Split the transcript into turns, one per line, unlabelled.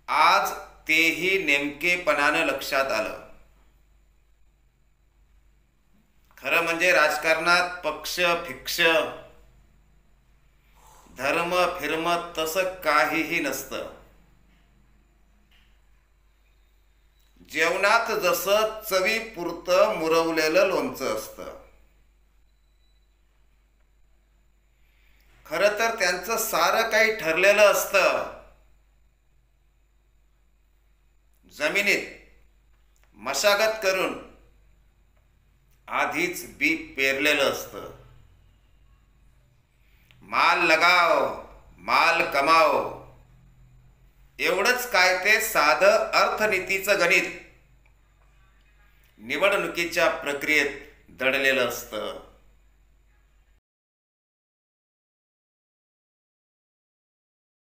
आज तेही नेमकेपणानं लक्षात आलं. खरं म्हणजे राजकारणात पक्ष फिक्ष धर्म फिर्म तसं काहीही नसतं. जेवणात जसं चवीपुरतं मुरवलेलं लोणचं असतं. खरं तर त्यांचं सारं काही ठरलेलं असतं. जमिनीत मशागत करून आधीच बी पेरलेलं असतं. माल लगाव माल कमाव एवढंच काय ते साधं अर्थनीतीचं गणित निवडणुकीच्या प्रक्रियेत दडलेलं असतं.